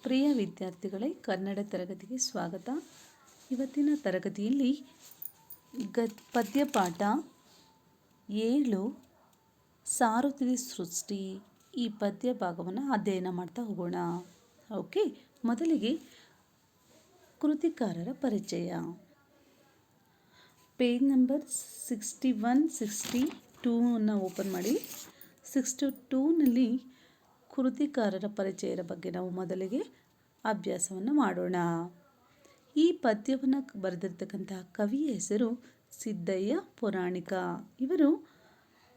ಪ್ರಿಯ ವಿದ್ಯಾರ್ಥಿಗಳೇ, ಕನ್ನಡ ತರಗತಿಗೆ ಸ್ವಾಗತ. ಇವತ್ತಿನ ತರಗತಿಯಲ್ಲಿ ಪದ್ಯಪಾಠ 7 ಸಾರುತ್ತಿದೆ ಸೃಷ್ಟಿ ಈ ಪದ್ಯ ಭಾಗವನ್ನು ಅಧ್ಯಯನ ಮಾಡ್ತಾ ಹೋಗೋಣ. ಓಕೆ, ಮೊದಲಿಗೆ ಕೃತಿಕಾರರ ಪರಿಚಯ. ಪೇಜ್ ನಂಬರ್ 61-62 ಓಪನ್ ಮಾಡಿ. 62ನಲ್ಲಿ ಕೃತಿಕಾರರ ಪರಿಚಯದ ಬಗ್ಗೆ ನಾವು ಮೊದಲಿಗೆ ಅಭ್ಯಾಸವನ್ನು ಮಾಡೋಣ. ಈ ಪದ್ಯವನ್ನು ಬರೆದಿರ್ತಕ್ಕಂತಹ ಕವಿಯ ಹೆಸರು ಸಿದ್ದಯ್ಯ ಪುರಾಣಿಕ. ಇವರು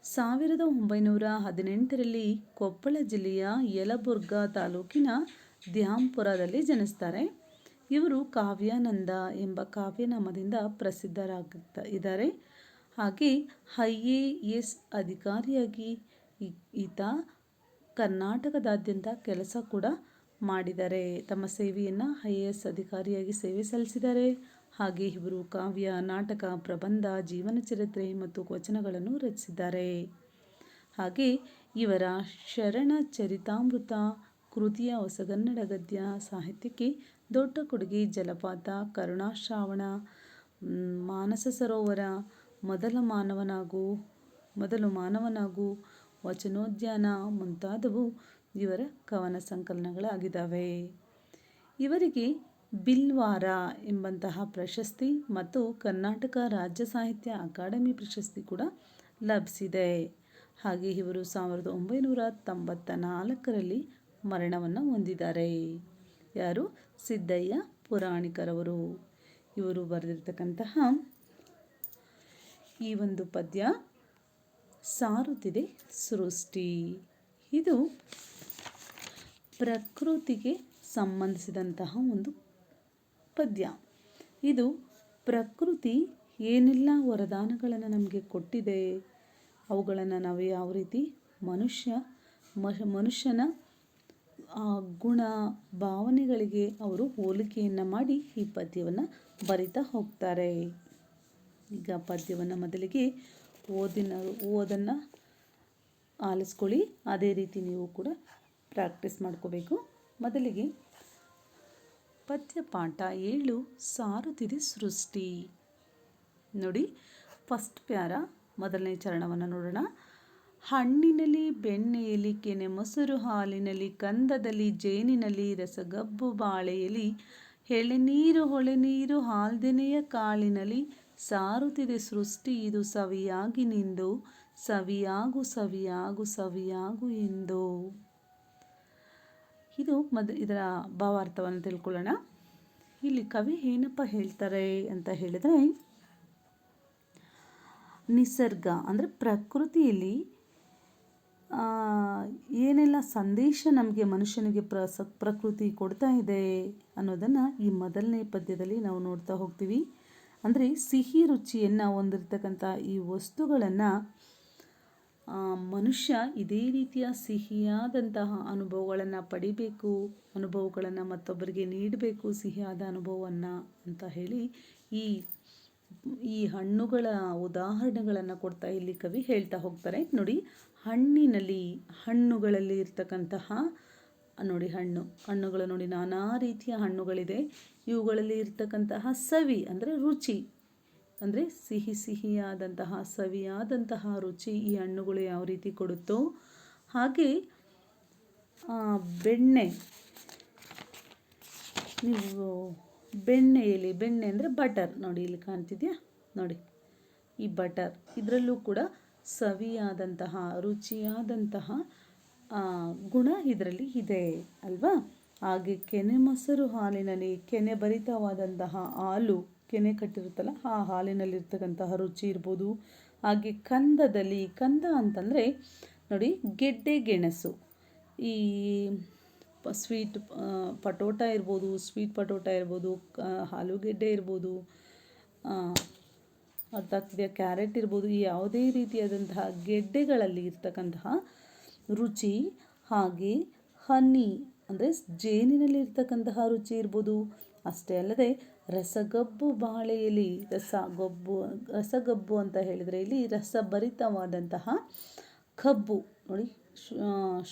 1918ರಲ್ಲಿ ಕೊಪ್ಪಳ ಜಿಲ್ಲೆಯ ಯಲಬುರ್ಗಾ ತಾಲೂಕಿನ ದ್ಯಾಂಪುರದಲ್ಲಿ ಜನಿಸ್ತಾರೆ. ಇವರು ಕಾವ್ಯಾನಂದ ಎಂಬ ಕಾವ್ಯನಾಮದಿಂದ ಪ್ರಸಿದ್ಧರಾಗಿದ್ದಾರೆ. ಹಾಗೆ IAS ಅಧಿಕಾರಿಯಾಗಿ ಈತ ಕರ್ನಾಟಕದಾದ್ಯಂತ ಕೆಲಸ ಕೂಡ ಮಾಡಿದ್ದಾರೆ. ತಮ್ಮ ಸೇವೆಯನ್ನು IAS ಅಧಿಕಾರಿಯಾಗಿ ಸೇವೆ ಸಲ್ಲಿಸಿದ್ದಾರೆ. ಹಾಗೆ ಇವರು ಕಾವ್ಯ, ನಾಟಕ, ಪ್ರಬಂಧ, ಜೀವನ ಚರಿತ್ರೆ ಮತ್ತು ವಚನಗಳನ್ನು ರಚಿಸಿದ್ದಾರೆ. ಹಾಗೆ ಇವರ ಶರಣ ಚರಿತಾಮೃತ ಕೃತಿಯ ಹೊಸಗನ್ನಡ ಗದ್ಯ ಸಾಹಿತ್ಯಕ್ಕೆ ದೊಡ್ಡ ಕೊಡುಗೆ ಜಲಪಾತ, ಕರುಣಾಶ್ರಾವಣ, ಮಾನಸ ಸರೋವರ, ಮೊದಲು ಮಾನವನಾಗು, ವಚನೋದ್ಯಾನ ಮುಂತಾದವು ಇವರ ಕವನ ಸಂಕಲನಗಳಾಗಿದ್ದಾವೆ. ಇವರಿಗೆ ಬಿಲ್ವಾರ ಎಂಬಂತಹ ಪ್ರಶಸ್ತಿ ಮತ್ತು ಕರ್ನಾಟಕ ರಾಜ್ಯ ಸಾಹಿತ್ಯ ಅಕಾಡೆಮಿ ಪ್ರಶಸ್ತಿ ಕೂಡ ಲಭಿಸಿದೆ. ಹಾಗೆ ಇವರು 1994ರಲ್ಲಿ ಮರಣವನ್ನು ಹೊಂದಿದ್ದಾರೆ. ಯಾರು? ಸಿದ್ದಯ್ಯ ಪುರಾಣಿಕರವರು. ಇವರು ಬರೆದಿರ್ತಕ್ಕಂತಹ ಈ ಒಂದು ಪದ್ಯ ಸಾರುತ್ತಿದೆ ಸೃಷ್ಟಿ. ಇದು ಪ್ರಕೃತಿಗೆ ಸಂಬಂಧಿಸಿದಂತಹ ಒಂದು ಪದ್ಯ. ಇದು ಪ್ರಕೃತಿ ಏನೆಲ್ಲ ವರದಾನಗಳನ್ನು ನಮಗೆ ಕೊಟ್ಟಿದೆ, ಅವುಗಳನ್ನು ನಾವು ಯಾವ ರೀತಿ ಮನುಷ್ಯನ ಗುಣ ಭಾವನೆಗಳಿಗೆ ಅವರು ಹೋಲಿಕೆಯನ್ನು ಮಾಡಿ ಈ ಪದ್ಯವನ್ನು ಬರಿತಾ ಹೋಗ್ತಾರೆ. ಈಗ ಪದ್ಯವನ್ನು ಮೊದಲಿಗೆ ಓದನ್ನು ಆಲಿಸ್ಕೊಳ್ಳಿ. ಅದೇ ರೀತಿ ನೀವು ಕೂಡ ಪ್ರಾಕ್ಟೀಸ್ ಮಾಡ್ಕೋಬೇಕು. ಮೊದಲಿಗೆ ಪದ್ಯಪಾಠ 7 ಸಾರುತ್ತಿದೆ ಸೃಷ್ಟಿ. ನೋಡಿ, ಫಸ್ಟ್ ಪ್ಯಾರ ಮೊದಲನೇ ಚರಣವನ್ನು ನೋಡೋಣ. ಹಣ್ಣಿನಲ್ಲಿ, ಬೆಣ್ಣೆಯಲ್ಲಿ, ಕೆನೆ ಮೊಸರು ಹಾಲಿನಲ್ಲಿ, ಕಂದದಲ್ಲಿ, ಜೇನಿನಲ್ಲಿ, ರಸಗಬ್ಬು ಬಾಳೆಯಲ್ಲಿ, ಎಳೆನೀರು ಹೊಳೆನೀರು ಹಾಲ್ದೆನೆಯ ಕಾಳಿನಲ್ಲಿ, ಸಾರುತ್ತಿದೆ ಸೃಷ್ಟಿ ಇದು ಸವಿಯಾಗಿ ನಿಂದು, ಸವಿಯಾಗು ಸವಿಯಾಗು ಸವಿಯಾಗು ಎಂದು. ಇದು ಇದರ ಭಾವಾರ್ಥವನ್ನು ತಿಳ್ಕೊಳ್ಳೋಣ. ಇಲ್ಲಿ ಕವಿ ಏನಪ್ಪ ಹೇಳ್ತಾರೆ ಅಂತ ಹೇಳಿದರೆ, ನಿಸರ್ಗ ಅಂದರೆ ಪ್ರಕೃತಿಯಲ್ಲಿ ಏನೆಲ್ಲ ಸಂದೇಶ ನಮಗೆ ಮನುಷ್ಯನಿಗೆ ಪ್ರಕೃತಿ ಕೊಡ್ತಾ ಇದೆ ಅನ್ನೋದನ್ನು ಈ ಮೊದಲನೇ ಪದ್ಯದಲ್ಲಿ ನಾವು ನೋಡ್ತಾ ಹೋಗ್ತೀವಿ. ಅಂದರೆ ಸಿಹಿ ರುಚಿಯನ್ನು ಹೊಂದಿರತಕ್ಕಂಥ ಈ ವಸ್ತುಗಳನ್ನು ಮನುಷ್ಯ ಇದೇ ರೀತಿಯ ಸಿಹಿಯಾದಂತಹ ಅನುಭವಗಳನ್ನು ಪಡಿಬೇಕು, ಅನುಭವಗಳನ್ನು ಮತ್ತೊಬ್ಬರಿಗೆ ನೀಡಬೇಕು, ಸಿಹಿಯಾದ ಅನುಭವವನ್ನು ಅಂತ ಹೇಳಿ ಈ ಹಣ್ಣುಗಳ ಉದಾಹರಣೆಗಳನ್ನು ಕೊಡ್ತಾ ಇಲ್ಲಿ ಕವಿ ಹೇಳ್ತಾ ಹೋಗ್ತಾರೆ. ನೋಡಿ, ಹಣ್ಣುಗಳಲ್ಲಿ ಇರ್ತಕ್ಕಂತಹ ನೋಡಿ, ಹಣ್ಣುಗಳು ನೋಡಿ, ನಾನಾ ರೀತಿಯ ಹಣ್ಣುಗಳಿದೆ. ಇವುಗಳಲ್ಲಿ ಇರ್ತಕ್ಕಂತಹ ಸವಿ ಅಂದರೆ ರುಚಿ, ಅಂದರೆ ಸಿಹಿಯಾದಂತಹ ಸವಿಯಾದಂತಹ ರುಚಿ ಈ ಹಣ್ಣುಗಳು ಯಾವ ರೀತಿ ಕೊಡುತ್ತೋ, ಹಾಗೆ ಬೆಣ್ಣೆ ಅಂದರೆ ಬಟರ್. ನೋಡಿ, ಇಲ್ಲಿ ಕಾಣ್ತಿದೆಯಾ? ನೋಡಿ, ಈ ಬಟರ್ ಇದರಲ್ಲೂ ಕೂಡ ಸವಿಯಾದಂತಹ ರುಚಿಯಾದಂತಹ ಗುಣ ಇದರಲ್ಲಿ ಇದೆ ಅಲ್ವಾ? ಹಾಗೆ ಕೆನೆ ಮೊಸರು ಹಾಲಿನಲ್ಲಿ, ಕೆನೆ ಭರಿತವಾದಂತಹ ಹಾಲು, ಕೆನೆ ಕಟ್ಟಿರುತ್ತಲ್ಲ ಆ ಹಾಲಿನಲ್ಲಿರ್ತಕ್ಕಂತಹ ರುಚಿ ಇರ್ಬೋದು. ಹಾಗೆ ಕಂದ ಅಂತಂದರೆ ನೋಡಿ, ಗೆಡ್ಡೆ ಗೆಣಸು, ಈ ಸ್ವೀಟ್ ಪಟೋಟ ಇರ್ಬೋದು, ಆಲೂಗೆಡ್ಡೆ ಇರ್ಬೋದು, ಅರ್ಥಾಗ್ತಿದೆಯಾ, ಕ್ಯಾರೆಟ್ ಇರ್ಬೋದು, ಈ ಯಾವುದೇ ರೀತಿಯಾದಂತಹ ಗೆಡ್ಡೆಗಳಲ್ಲಿ ಇರ್ತಕ್ಕಂತಹ ರುಚಿ. ಹಾಗೆ ಹನಿ ಅಂದರೆ ಜೇನಿನಲ್ಲಿ ಇರ್ತಕ್ಕಂತಹ ರುಚಿ ಇರ್ಬೋದು. ಅಷ್ಟೇ ಅಲ್ಲದೆ ರಸಗಬ್ಬು ಬಾಳೆಯಲ್ಲಿ, ರಸಗಬ್ಬು ಅಂತ ಹೇಳಿದರೆ ಇಲ್ಲಿ ರಸಭರಿತವಾದಂತಹ ಕಬ್ಬು. ನೋಡಿ,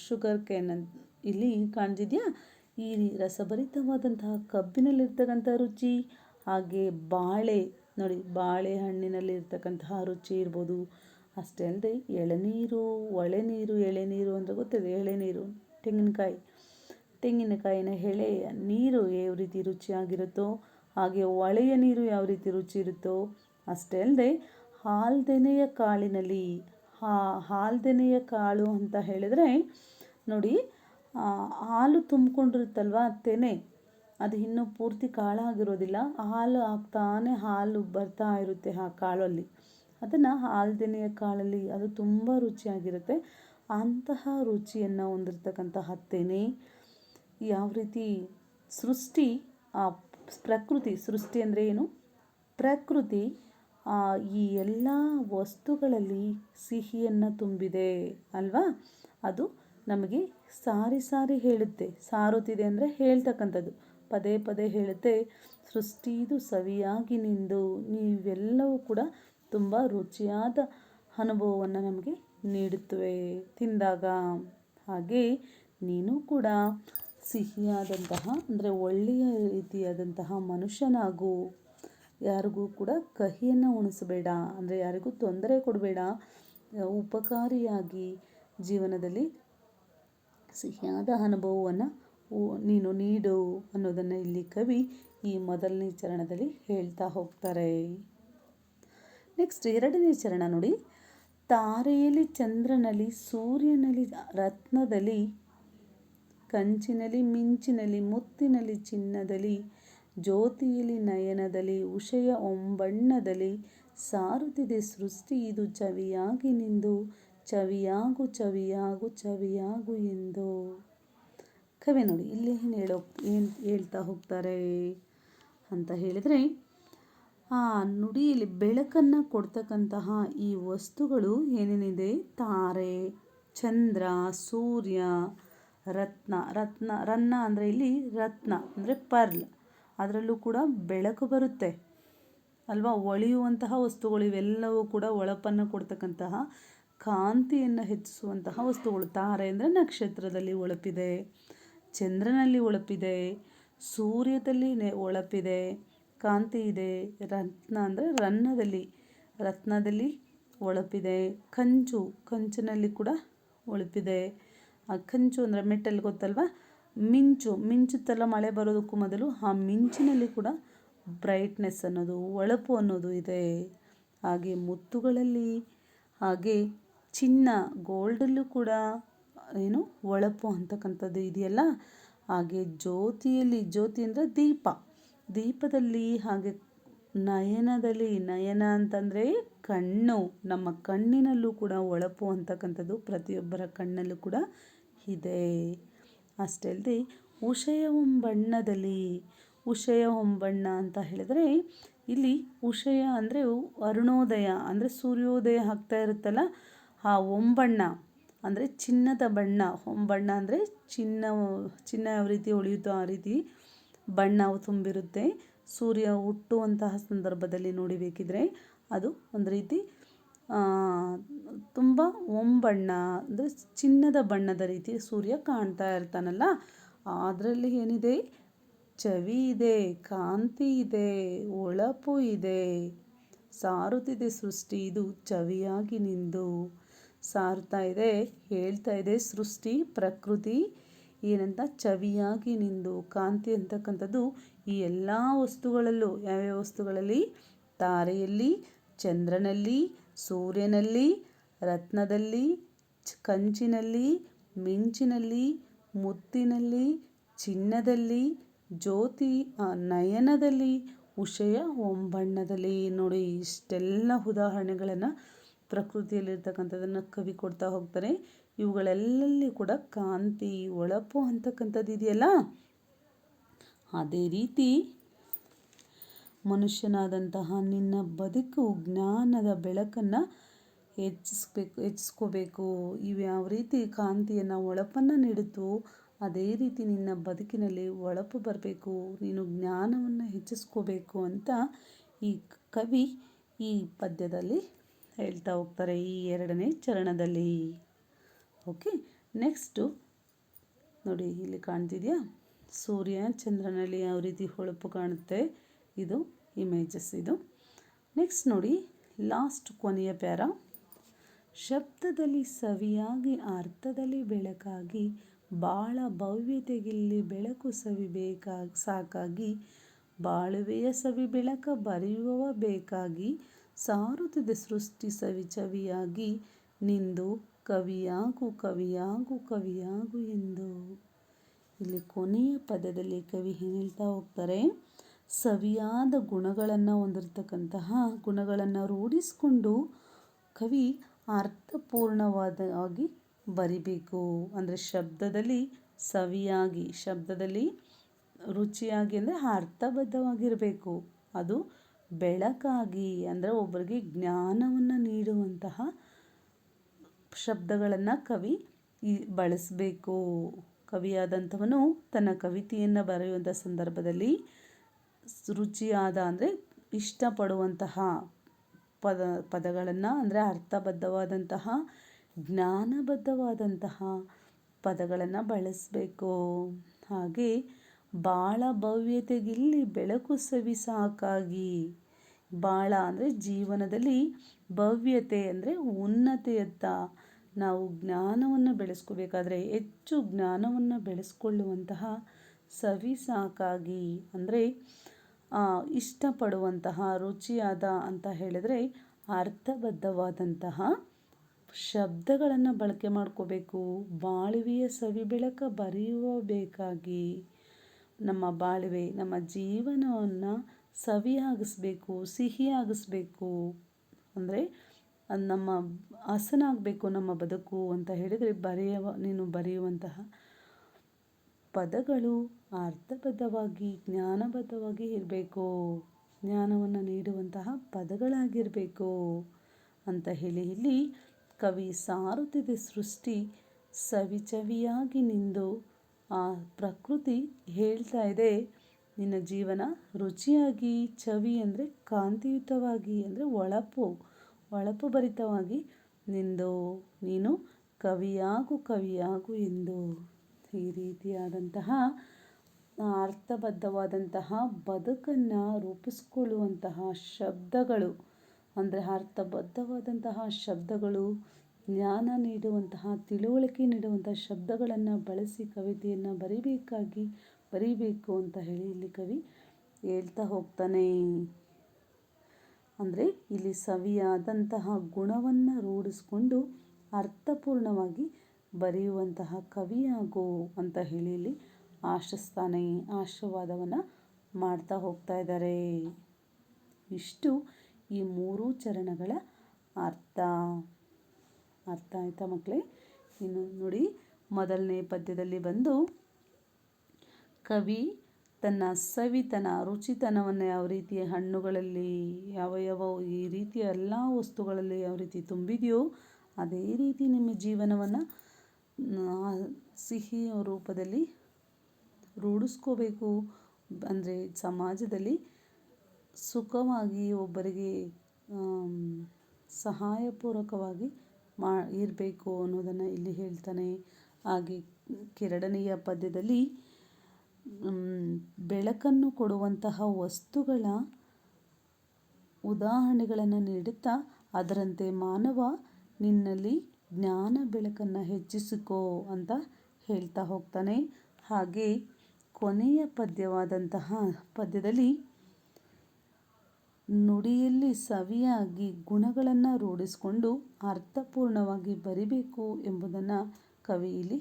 ಶುಗರ್ ಕೇನ್ ಇಲ್ಲಿ ಕಾಣ್ತಿದೆಯಾ? ಈ ರಸಭರಿತವಾದಂತಹ ಕಬ್ಬಿನಲ್ಲಿರ್ತಕ್ಕಂಥ ರುಚಿ, ಹಾಗೆ ಬಾಳೆ ನೋಡಿ, ಬಾಳೆಹಣ್ಣಿನಲ್ಲಿರ್ತಕ್ಕಂತಹ ರುಚಿ ಇರ್ಬೋದು. ಅಷ್ಟೇ ಅಲ್ಲದೆ ಎಳನೀರು, ಎಳೆನೀರು ಅಂದರೆ ಗೊತ್ತಿದೆ, ಎಳೆನೀರು, ತೆಂಗಿನಕಾಯಿನ ಎಳೆಯ ನೀರು ಯಾವ ರೀತಿ ರುಚಿಯಾಗಿರುತ್ತೋ, ಹಾಗೆ ಹೊಳೆಯ ನೀರು ಯಾವ ರೀತಿ ರುಚಿ ಇರುತ್ತೋ, ಅಷ್ಟೇ ಅಲ್ಲದೆ ಹಾಲ್ದೆನೆಯ ಕಾಳಿನಲ್ಲಿ ಹಾಲ್ದೆನೆಯ ಕಾಳು ಅಂತ ಹೇಳಿದರೆ ನೋಡಿ, ಹಾಲು ತುಂಬಿಕೊಂಡಿರುತ್ತಲ್ವ ತೆನೆ, ಅದು ಇನ್ನೂ ಪೂರ್ತಿ ಕಾಳಾಗಿರೋದಿಲ್ಲ, ಹಾಲು ಆಗ್ತಾನೆ ಹಾಲು ಬರ್ತಾ ಇರುತ್ತೆ ಆ ಕಾಳಲ್ಲಿ, ಅದನ್ನು ಹಾಲ್ದೆನೆಯ ಕಾಳಲ್ಲಿ ಅದು ತುಂಬ ರುಚಿಯಾಗಿರುತ್ತೆ. ಅಂತಹ ರುಚಿಯನ್ನು ಹೊಂದಿರತಕ್ಕಂತಹ ತೆನೆ ಯಾವ ರೀತಿ ಸೃಷ್ಟಿ, ಪ್ರಕೃತಿ, ಸೃಷ್ಟಿ ಅಂದರೆ ಏನು, ಪ್ರಕೃತಿ ಈ ಎಲ್ಲ ವಸ್ತುಗಳಲ್ಲಿ ಸಿಹಿಯನ್ನು ತುಂಬಿದೆ ಅಲ್ವಾ. ಅದು ನಮಗೆ ಸಾರಿ ಸಾರಿ ಹೇಳುತ್ತೆ, ಸಾರುತ್ತಿದೆ ಅಂದರೆ ಹೇಳ್ತಕ್ಕಂಥದ್ದು, ಪದೇ ಪದೇ ಹೇಳುತ್ತೆ, ಸೃಷ್ಟಿದು ಸವಿಯಾಗಿ ನಿಂದು, ನೀವೆಲ್ಲವೂ ಕೂಡ ತುಂಬ ರುಚಿಯಾದ ಅನುಭವವನ್ನು ನಮಗೆ ನೀಡುತ್ತವೆ ತಿಂದಾಗ. ಹಾಗೆ ನೀನು ಕೂಡ ಸಿಹಿಯಾದಂತಹ ಅಂದರೆ ಒಳ್ಳೆಯ ರೀತಿಯಾದಂತಹ ಮನುಷ್ಯನಾಗು. ಯಾರಿಗೂ ಕೂಡ ಕಹಿಯನ್ನು ಉಣಿಸಬೇಡ, ಅಂದರೆ ಯಾರಿಗೂ ತೊಂದರೆ ಕೊಡಬೇಡ, ಉಪಕಾರಿಯಾಗಿ ಜೀವನದಲ್ಲಿ ಸಿಹಿಯಾದ ಅನುಭವವನ್ನು ನೀನು ನೀಡು ಅನ್ನೋದನ್ನು ಇಲ್ಲಿ ಕವಿ ಈ ಮೊದಲನೇ ಚರಣದಲ್ಲಿ ಹೇಳ್ತಾ ಹೋಗ್ತಾರೆ. ನೆಕ್ಸ್ಟ್ 2ನೇ ಚರಣ ನೋಡಿ. ತಾರೆಯಲ್ಲಿ, ಚಂದ್ರನಲ್ಲಿ, ಸೂರ್ಯನಲ್ಲಿ, ರತ್ನದಲ್ಲಿ, ಕಂಚಿನಲ್ಲಿ, ಮಿಂಚಿನಲ್ಲಿ, ಮುತ್ತಿನಲ್ಲಿ, ಚಿನ್ನದಲ್ಲಿ, ಜ್ಯೋತಿಯಲ್ಲಿ, ನಯನದಲ್ಲಿ, ಉಷಯ ಹೊಂಬಣ್ಣದಲ್ಲಿ ಸಾರುತ್ತಿದೆ ಸೃಷ್ಟಿ ಇದು ಚವಿಯಾಗಿ ನಿಂದು, ಚವಿಯಾಗು ಚವಿಯಾಗು ಚವಿಯಾಗು ಎಂದು. ಕವಿ ನೋಡಿ ಇಲ್ಲಿ ಏನು ಹೇಳ್ತಾ ಹೋಗ್ತಾರೆ ಅಂತ ಹೇಳಿದರೆ, ಆ ನುಡಿಯಲ್ಲಿ ಬೆಳಕನ್ನು ಕೊಡ್ತಕ್ಕಂತಹ ಈ ವಸ್ತುಗಳು ಏನೇನಿದೆ, ತಾರೆ, ಚಂದ್ರ, ಸೂರ್ಯ, ರನ್ನ ಅಂದರೆ ಇಲ್ಲಿ ರತ್ನ ಅಂದರೆ ಪರ್ಲ್, ಅದರಲ್ಲೂ ಕೂಡ ಬೆಳಕು ಬರುತ್ತೆ ಅಲ್ವಾ. ಹೊಳೆಯುವಂತಹ ವಸ್ತುಗಳು ಇವೆಲ್ಲವೂ ಕೂಡ ಹೊಳಪನ್ನು ಕೊಡ್ತಕ್ಕಂತಹ, ಕಾಂತಿಯನ್ನು ಹೆಚ್ಚಿಸುವಂತಹ ವಸ್ತುಗಳು. ತಾರೆ ಅಂದರೆ ನಕ್ಷತ್ರದಲ್ಲಿ ಹೊಳಪಿದೆ, ಚಂದ್ರನಲ್ಲಿ ಹೊಳಪಿದೆ, ಸೂರ್ಯದಲ್ಲಿ ಹೊಳಪಿದೆ, ಕಾಂತಿ ಇದೆ. ರತ್ನ ಅಂದರೆ ರತ್ನದಲ್ಲಿ ಹೊಳಪಿದೆ. ಕಂಚಿನಲ್ಲಿ ಕೂಡ ಹೊಳಪಿದೆ. ಕಂಚು ಅಂದರೆ ಮೆಟಲ್ ಗೊತ್ತಲ್ವ. ಮಿಂಚುತ್ತೆಲ್ಲ ಮಳೆ ಬರೋದಕ್ಕೂ ಮೊದಲು ಆ ಮಿಂಚಿನಲ್ಲಿ ಕೂಡ ಬ್ರೈಟ್ನೆಸ್ ಅನ್ನೋದು, ಹೊಳಪು ಅನ್ನೋದು ಇದೆ. ಹಾಗೆ ಮುತ್ತುಗಳಲ್ಲಿ, ಹಾಗೆ ಚಿನ್ನ, ಗೋಲ್ಡಲ್ಲೂ ಕೂಡ ಏನು ಹೊಳಪು ಅಂತಕ್ಕಂಥದ್ದು ಇದೆಯಲ್ಲ. ಹಾಗೆ ಜ್ಯೋತಿಯಲ್ಲಿ, ಜ್ಯೋತಿ ಅಂದರೆ ದೀಪದಲ್ಲಿ, ಹಾಗೆ ನಯನದಲ್ಲಿ, ನಯನ ಅಂತಂದರೆ ಕಣ್ಣು, ನಮ್ಮ ಕಣ್ಣಿನಲ್ಲೂ ಕೂಡ ಹೊಳಪು ಅಂತಕ್ಕಂಥದ್ದು ಪ್ರತಿಯೊಬ್ಬರ ಕಣ್ಣಲ್ಲೂ ಕೂಡ ಇದೆ. ಅಷ್ಟೇ ಅಲ್ಲದೆ ಉಷಯ ಹೊಂಬಣ್ಣದಲ್ಲಿ, ಉಷಯ ಹೊಂಬಣ್ಣ ಅಂತ ಹೇಳಿದರೆ ಇಲ್ಲಿ ಉಷಯ ಅಂದರೆ ಅರುಣೋದಯ ಅಂದರೆ ಸೂರ್ಯೋದಯ ಆಗ್ತಾ ಇರುತ್ತಲ್ಲ, ಆ ಹೊಂಬಣ್ಣ ಅಂದರೆ ಚಿನ್ನದ ಬಣ್ಣ. ಹೊಂಬಣ್ಣ ಅಂದರೆ ಚಿನ್ನ ಯಾವ ರೀತಿ ಹೊಳೆಯುತ್ತೋ ಆ ರೀತಿ ಬಣ್ಣ ತುಂಬಿರುತ್ತೆ. ಸೂರ್ಯ ಹುಟ್ಟುವಂತಹ ಸಂದರ್ಭದಲ್ಲಿ ನೋಡಿಬೇಕಿದ್ರೆ ಅದು ಒಂದು ರೀತಿ ತುಂಬ ಹೊಂಬಣ್ಣ ಅಂದರೆ ಚಿನ್ನದ ಬಣ್ಣದ ರೀತಿ ಸೂರ್ಯ ಕಾಣ್ತಾ ಇರ್ತಾನಲ್ಲ, ಅದರಲ್ಲಿ ಏನಿದೆ, ಚವಿ ಇದೆ, ಕಾಂತಿ ಇದೆ, ಹೊಳಪು ಇದೆ. ಸಾರುತ್ತಿದೆ ಸೃಷ್ಟಿ ಇದು ಚವಿಯಾಗಿ ನಿಂದು. ಸಾರ್ತಾ ಇದೆ, ಹೇಳ್ತಾ ಇದೆ ಸೃಷ್ಟಿ, ಪ್ರಕೃತಿ ಏನಂತ, ಚವಿಯಾಗಿ ನಿಂದು. ಕಾಂತಿ ಅಂತಕ್ಕಂಥದ್ದು ಈ ಎಲ್ಲ ವಸ್ತುಗಳಲ್ಲೂ, ಯಾವ್ಯಾವ ವಸ್ತುಗಳಲ್ಲಿ, ತಾರೆಯಲ್ಲಿ, ಚಂದ್ರನಲ್ಲಿ, ಸೂರ್ಯನಲ್ಲಿ, ರತ್ನದಲ್ಲಿ, ಕಂಚಿನಲ್ಲಿ, ಮಿಂಚಿನಲ್ಲಿ, ಮುತ್ತಿನಲ್ಲಿ, ಚಿನ್ನದಲ್ಲಿ, ಜ್ಯೋತಿ ನಯನದಲ್ಲಿ, ಉಷಯ ಹೊಂಬಣ್ಣದಲ್ಲಿ. ನೋಡಿ, ಇಷ್ಟೆಲ್ಲ ಉದಾಹರಣೆಗಳನ್ನು ಪ್ರಕೃತಿಯಲ್ಲಿರ್ತಕ್ಕಂಥದ್ದನ್ನು ಕವಿ ಕೊಡ್ತಾ ಹೋಗ್ತಾರೆ. ಇವುಗಳೆಲ್ಲಲ್ಲಿ ಕೂಡ ಕಾಂತಿ, ಹೊಳಪು ಅಂತಕ್ಕಂಥದ್ದು ಇದೆಯಲ್ಲ, ಅದೇ ರೀತಿ ಮನುಷ್ಯನಾದಂತಹ ನಿನ್ನ ಬದುಕು ಜ್ಞಾನದ ಬೆಳಕನ್ನು ಹೆಚ್ಚಿಸ್ಕೋಬೇಕು. ಇವು ಯಾವ ರೀತಿ ಕಾಂತಿಯನ್ನು, ಹೊಳಪನ್ನು ನೀಡುತ್ತೋ ಅದೇ ರೀತಿ ನಿನ್ನ ಬದುಕಿನಲ್ಲಿ ಹೊಳಪು ಬರಬೇಕು, ನೀನು ಜ್ಞಾನವನ್ನು ಹೆಚ್ಚಿಸ್ಕೋಬೇಕು ಅಂತ ಈ ಕವಿ ಈ ಪದ್ಯದಲ್ಲಿ ಹೇಳ್ತಾ ಹೋಗ್ತಾರೆ, ಈ 2ನೇ ಚರಣದಲ್ಲಿ. ಓಕೆ, ನೆಕ್ಸ್ಟು ನೋಡಿ, ಇಲ್ಲಿ ಕಾಣ್ತಿದೆಯಾ, ಸೂರ್ಯ ಚಂದ್ರನಲ್ಲಿ ಯಾವ ರೀತಿ ಹೊಳಪು ಕಾಣುತ್ತೆ, ಇದು ಇಮೇಜಸ್. ಇದು ನೆಕ್ಸ್ಟ್ ನೋಡಿ, ಲಾಸ್ಟ್ ಕೊನೆಯ ಪ್ಯಾರ. ಶಬ್ದದಲ್ಲಿ ಸವಿಯಾಗಿ ಅರ್ಥದಲ್ಲಿ ಬೆಳಕಾಗಿ ಬಾಳ ಭವ್ಯತೆಗಿಲ್ಲಿ ಬೆಳಕು ಸಾಕಾಗಿ ಬಾಳುವೆಯ ಸವಿ ಬೆಳಕ ಬರೆಯುವವ ಬೇಕಾಗಿ ಸಾರುತ್ತಿದೆ ಸೃಷ್ಟಿ ಸವಿಚವಿಯಾಗಿ ನಿಂದು ಕವಿಯಾಗು ಕವಿಯಾಗು ಕವಿಯಾಗು ಎಂದು. ಇಲ್ಲಿ ಕೊನೆಯ ಪದದಲ್ಲಿ ಕವಿ ಹೇಳ್ತಾ ಹೋಗ್ತಾರೆ, ಸವಿಯಾದ ಗುಣಗಳನ್ನು ಹೊಂದಿರತಕ್ಕಂತಹ ಗುಣಗಳನ್ನು ರೂಢಿಸಿಕೊಂಡು ಕವಿ ಅರ್ಥಪೂರ್ಣವಾದಾಗಿ ಬರಿಬೇಕು. ಅಂದರೆ ಶಬ್ದದಲ್ಲಿ ಸವಿಯಾಗಿ, ಶಬ್ದದಲ್ಲಿ ರುಚಿಯಾಗಿ ಅಂದರೆ ಅರ್ಥಬದ್ಧವಾಗಿರಬೇಕು. ಅದು ಬೆಳಕಾಗಿ ಅಂದರೆ ಒಬ್ಬರಿಗೆ ಜ್ಞಾನವನ್ನು ನೀಡುವಂತಹ ಶಬ್ದಗಳನ್ನು ಕವಿ ಬಳಸಬೇಕು. ಕವಿಯಾದಂಥವನು ತನ್ನ ಕವಿತೆಯನ್ನು ಬರೆಯುವಂಥ ಸಂದರ್ಭದಲ್ಲಿ ರುಚಿಯಾದ ಅಂದರೆ ಇಷ್ಟಪಡುವಂತಹ ಪದಗಳನ್ನು ಅಂದರೆ ಅರ್ಥಬದ್ಧವಾದಂತಹ ಜ್ಞಾನಬದ್ಧವಾದಂತಹ ಪದಗಳನ್ನು ಬಳಸಬೇಕು. ಹಾಗೆ ಬಾಳ ಭವ್ಯತೆಗಿಲ್ಲಿ ಬೆಳಕು ಸವಿ ಸಾಕಾಗಿ, ಬಾಳ ಅಂದರೆ ಜೀವನದಲ್ಲಿ, ಭವ್ಯತೆ ಅಂದರೆ ಉನ್ನತೆಯತ್ತ ನಾವು ಜ್ಞಾನವನ್ನು ಬೆಳೆಸ್ಕೋಬೇಕಾದ್ರೆ ಹೆಚ್ಚು ಜ್ಞಾನವನ್ನು ಬೆಳೆಸ್ಕೊಳ್ಳುವಂತಹ ಸವಿ ಸಾಕಾಗಿ ಅಂದರೆ ಇಷ್ಟಪಡುವಂತಹ ರುಚಿಯಾದ ಅಂತ ಹೇಳಿದರೆ ಅರ್ಥಬದ್ಧವಾದಂತಹ ಶಬ್ದಗಳನ್ನು ಬಳಕೆ ಮಾಡ್ಕೋಬೇಕು. ಬಾಳುವೆಯ ಸವಿ ಬೆಳಕ ಬರೆಯುವ ಬೇಕಾಗಿ ನಮ್ಮ ಬಾಳುವೆ ನಮ್ಮ ಜೀವನವನ್ನು ಸವಿಯಾಗಿಸ್ಬೇಕು, ಸಿಹಿಯಾಗಿಸ್ಬೇಕು. ಅಂದರೆ ನಮ್ಮ ಹಸನಾಗಬೇಕು ನಮ್ಮ ಬದುಕು ಅಂತ ಹೇಳಿದರೆ ನೀನು ಬರೆಯುವಂತಹ ಪದಗಳು ಅರ್ಥಬದ್ಧವಾಗಿ ಜ್ಞಾನಬದ್ಧವಾಗಿ ಇರಬೇಕು, ಜ್ಞಾನವನ್ನು ನೀಡುವಂತಹ ಪದಗಳಾಗಿರಬೇಕು ಅಂತ ಹೇಳಿ ಇಲ್ಲಿ ಕವಿ ಸಾರುತ್ತಿದೆ ಸೃಷ್ಟಿ ಸವಿಚವಿಯಾಗಿ ನಿಂದು. ಆ ಪ್ರಕೃತಿ ಹೇಳ್ತಾ ಇದೆ, ನಿನ್ನ ಜೀವನ ರುಚಿಯಾಗಿ, ಚವಿ ಅಂದರೆ ಕಾಂತಿಯುತವಾಗಿ ಅಂದರೆ ಹೊಳಪು ಭರಿತವಾಗಿ ನಿಂದು, ನೀನು ಕವಿಯಾಗು ಕವಿಯಾಗು ಎಂದು. ಈ ರೀತಿಯಾದಂತಹ ಅರ್ಥಬದ್ಧವಾದಂತಹ ಬದುಕನ್ನು ರೂಪಿಸ್ಕೊಳ್ಳುವಂತಹ ಶಬ್ದಗಳು ಅಂದರೆ ಅರ್ಥಬದ್ಧವಾದಂತಹ ಶಬ್ದಗಳು, ಜ್ಞಾನ ನೀಡುವಂತಹ ತಿಳುವಳಿಕೆ ನೀಡುವಂತಹ ಶಬ್ದಗಳನ್ನು ಬಳಸಿ ಕವಿತೆಯನ್ನು ಬರೀಬೇಕು ಅಂತ ಹೇಳಿ ಇಲ್ಲಿ ಕವಿ ಹೇಳ್ತಾ ಹೋಗ್ತಾನೆ. ಅಂದರೆ ಇಲ್ಲಿ ಸವಿಯಾದಂತಹ ಗುಣವನ್ನು ರೂಢಿಸ್ಕೊಂಡು ಅರ್ಥಪೂರ್ಣವಾಗಿ ಬರೆಯುವಂತಹ ಕವಿಯಾಗು ಅಂತ ಹೇಳಿ ಇಲ್ಲಿ ಆಶಿಸ್ತಾನೆ, ಆಶೀರ್ವಾದವನ್ನು ಮಾಡ್ತಾ ಹೋಗ್ತಾ ಇದ್ದಾರೆ. ಇಷ್ಟು ಈ 3 ಚರಣಗಳ ಅರ್ಥ ಆಯ್ತಾ ಮಕ್ಕಳೇ? ಇನ್ನು ನೋಡಿ, ಮೊದಲನೇ ಪದ್ಯದಲ್ಲಿ ಬಂದು ಕವಿ ತನ್ನ ಸವಿತನ ರುಚಿತನವನ್ನು ಯಾವ ರೀತಿ ಹಣ್ಣುಗಳಲ್ಲಿ ಯಾವ ಈ ರೀತಿಯ ಎಲ್ಲ ವಸ್ತುಗಳಲ್ಲಿ ಯಾವ ರೀತಿ ತುಂಬಿದೆಯೋ ಅದೇ ರೀತಿ ನಿಮ್ಮ ಜೀವನವನ್ನು ಸಿಹಿ ರೂಪದಲ್ಲಿ ರೂಢಿಸ್ಕೋಬೇಕು. ಅಂದರೆ ಸಮಾಜದಲ್ಲಿ ಸುಖವಾಗಿ ಒಬ್ಬರಿಗೆ ಸಹಾಯಪೂರ್ವಕವಾಗಿ ಇರಬೇಕು ಅನ್ನೋದನ್ನು ಇಲ್ಲಿ ಹೇಳ್ತಾನೆ. ಹಾಗೆ ಎರಡನೆಯ ಪದ್ಯದಲ್ಲಿ ಬೆಳಕನ್ನು ಕೊಡುವಂತಹ ವಸ್ತುಗಳ ಉದಾಹರಣೆಗಳನ್ನು ನೀಡುತ್ತಾ ಅದರಂತೆ ಮಾನವ ನಿನ್ನಲ್ಲಿ ಜ್ಞಾನ ಬೆಳಕನ್ನು ಹೆಚ್ಚಿಸಿಕೋ ಅಂತ ಹೇಳ್ತಾ ಹೋಗ್ತಾನೆ. ಹಾಗೆ ಕೊನೆಯ ಪದ್ಯವಾದಂತಹ ಪದ್ಯದಲ್ಲಿ ನುಡಿಯಲ್ಲಿ ಸವಿಯಾಗಿ ಗುಣಗಳನ್ನು ರೂಢಿಸಿಕೊಂಡು ಅರ್ಥಪೂರ್ಣವಾಗಿ ಬರಿಬೇಕು ಎಂಬುದನ್ನು ಕವಿ ಇಲ್ಲಿ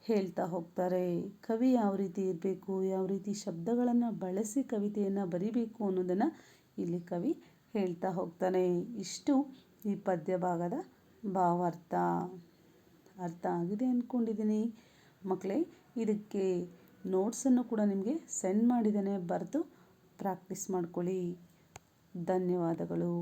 ಹೇಳ್ತಾ ಹೋಗ್ತಾರೆ. ಕವಿ ಯಾವ ರೀತಿ ಇರಬೇಕು, ಯಾವ ರೀತಿ ಶಬ್ದಗಳನ್ನು ಬಳಸಿ ಕವಿತೆಯನ್ನು ಬರಿಬೇಕು ಅನ್ನೋದನ್ನು ಇಲ್ಲಿ ಕವಿ ಹೇಳ್ತಾ ಹೋಗ್ತಾನೆ. ಇಷ್ಟು ಈ ಪದ್ಯ ಭಾಗದ ಭಾವಾರ್ಥ. ಅರ್ಥ ಆಗಿದೆ ಅಂದ್ಕೊಂಡಿದ್ದೀನಿ ಮಕ್ಕಳೇ. ಇದಕ್ಕೆ ನೋಟ್ಸನ್ನು ಕೂಡ ನಿಮಗೆ ಸೆಂಡ್ ಮಾಡಿದ್ದೇನೆ, ಬರೆದು ಪ್ರಾಕ್ಟೀಸ್ ಮಾಡ್ಕೊಳ್ಳಿ. ಧನ್ಯವಾದಗಳು.